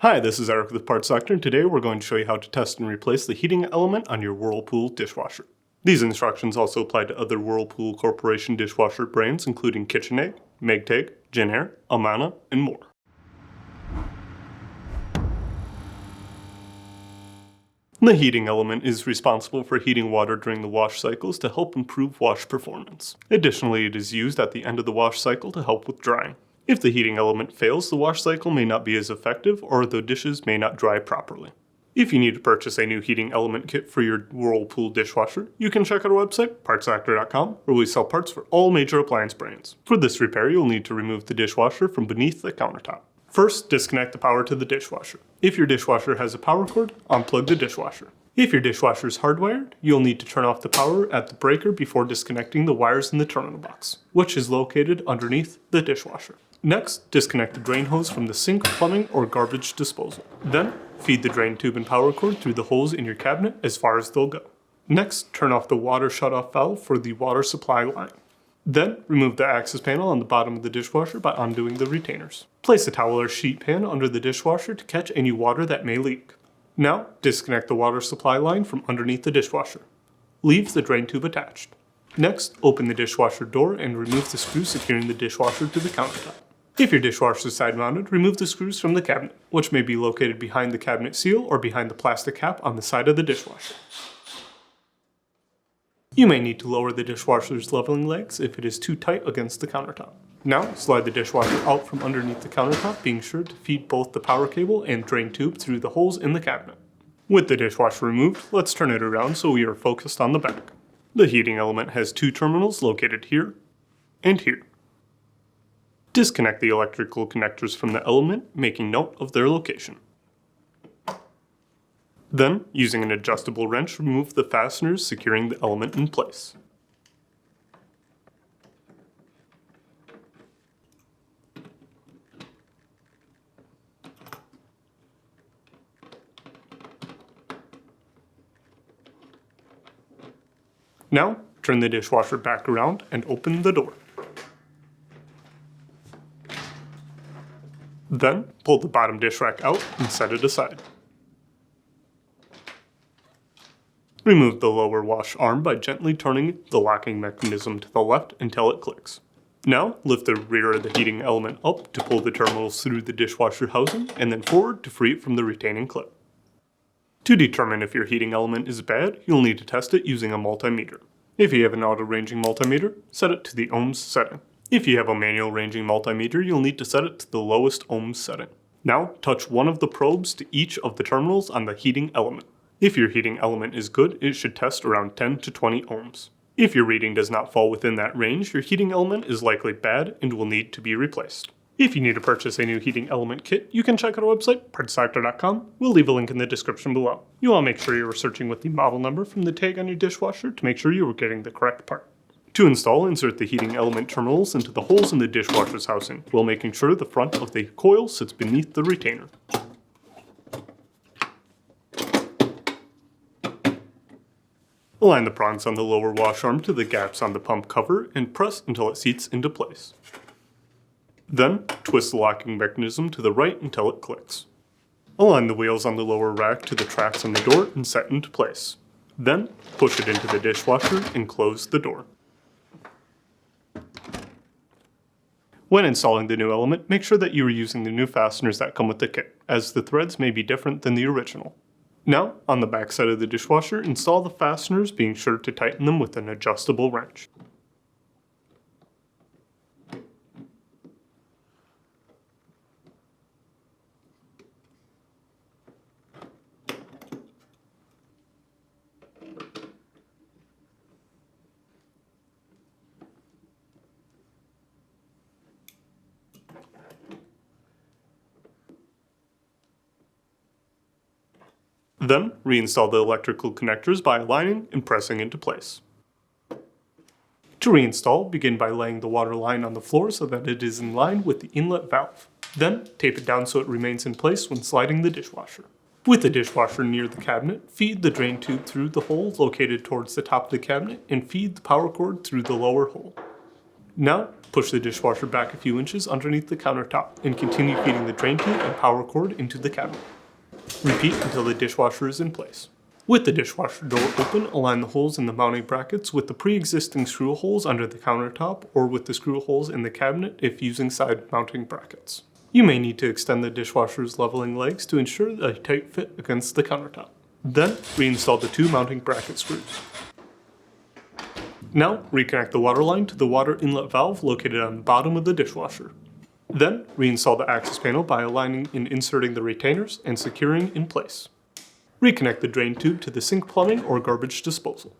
Hi, this is Eric with Parts Selector, and today we're going to show you how to test and replace the heating element on your Whirlpool dishwasher. These instructions also apply to other Whirlpool Corporation dishwasher brands including KitchenAid, Maytag, Jenn-Air, Amana, and more. The heating element is responsible for heating water during the wash cycles to help improve wash performance. Additionally, it is used at the end of the wash cycle to help with drying. If the heating element fails, the wash cycle may not be as effective or the dishes may not dry properly. If you need to purchase a new heating element kit for your Whirlpool dishwasher, you can check out our website, partselector.com, where we sell parts for all major appliance brands. For this repair, you'll need to remove the dishwasher from beneath the countertop. First, disconnect the power to the dishwasher. If your dishwasher has a power cord, unplug the dishwasher. If your dishwasher is hardwired, you'll need to turn off the power at the breaker before disconnecting the wires in the terminal box, which is located underneath the dishwasher. Next, disconnect the drain hose from the sink, plumbing, or garbage disposal. Then, feed the drain tube and power cord through the holes in your cabinet as far as they'll go. Next, turn off the water shutoff valve for the water supply line. Then, remove the access panel on the bottom of the dishwasher by undoing the retainers. Place a towel or sheet pan under the dishwasher to catch any water that may leak. Now, disconnect the water supply line from underneath the dishwasher. Leave the drain tube attached. Next, open the dishwasher door and remove the screw securing the dishwasher to the countertop. If your dishwasher is side-mounted, remove the screws from the cabinet, which may be located behind the cabinet seal or behind the plastic cap on the side of the dishwasher. You may need to lower the dishwasher's leveling legs if it is too tight against the countertop. Now, slide the dishwasher out from underneath the countertop, being sure to feed both the power cable and drain tube through the holes in the cabinet. With the dishwasher removed, let's turn it around so we are focused on the back. The heating element has two terminals located here and here. Disconnect the electrical connectors from the element, making note of their location. Then, using an adjustable wrench, remove the fasteners securing the element in place. Now, turn the dishwasher back around and open the door. Then, pull the bottom dish rack out and set it aside. Remove the lower wash arm by gently turning the locking mechanism to the left until it clicks. Now, lift the rear of the heating element up to pull the terminals through the dishwasher housing and then forward to free it from the retaining clip. To determine if your heating element is bad, you'll need to test it using a multimeter. If you have an auto-ranging multimeter, set it to the ohms setting. If you have a manual ranging multimeter, you'll need to set it to the lowest ohms setting. Now, touch one of the probes to each of the terminals on the heating element. If your heating element is good, it should test around 10 to 20 ohms. If your reading does not fall within that range, your heating element is likely bad and will need to be replaced. If you need to purchase a new heating element kit, you can check out our website, partselector.com. We'll leave a link in the description below. You want to make sure you are searching with the model number from the tag on your dishwasher to make sure you are getting the correct part. To install, insert the heating element terminals into the holes in the dishwasher's housing, while making sure the front of the coil sits beneath the retainer. Align the prongs on the lower wash arm to the gaps on the pump cover and press until it seats into place. Then, twist the locking mechanism to the right until it clicks. Align the wheels on the lower rack to the tracks on the door and set into place. Then, push it into the dishwasher and close the door. When installing the new element, make sure that you are using the new fasteners that come with the kit, as the threads may be different than the original. Now, on the back side of the dishwasher, install the fasteners, being sure to tighten them with an adjustable wrench. Then, reinstall the electrical connectors by aligning and pressing into place. To reinstall, begin by laying the water line on the floor so that it is in line with the inlet valve. Then, tape it down so it remains in place when sliding the dishwasher. With the dishwasher near the cabinet, feed the drain tube through the hole located towards the top of the cabinet and feed the power cord through the lower hole. Now, push the dishwasher back a few inches underneath the countertop and continue feeding the drain tube and power cord into the cabinet. Repeat until the dishwasher is in place. With the dishwasher door open, align the holes in the mounting brackets with the pre-existing screw holes under the countertop or with the screw holes in the cabinet if using side mounting brackets. You may need to extend the dishwasher's leveling legs to ensure a tight fit against the countertop. Then, reinstall the 2 mounting bracket screws. Now, reconnect the water line to the water inlet valve located on the bottom of the dishwasher. Then, reinstall the access panel by aligning and inserting the retainers and securing in place. Reconnect the drain tube to the sink plumbing or garbage disposal.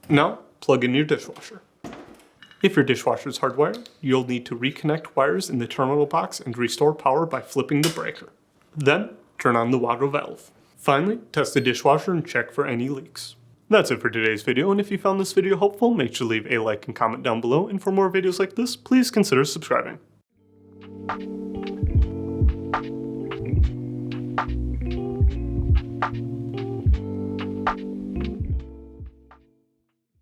Now, plug in your dishwasher. If your dishwasher is hardwired, you'll need to reconnect wires in the terminal box and restore power by flipping the breaker. Then, turn on the water valve. Finally, test the dishwasher and check for any leaks. That's it for today's video, and if you found this video helpful, make sure to leave a like and comment down below, and for more videos like this, please consider subscribing.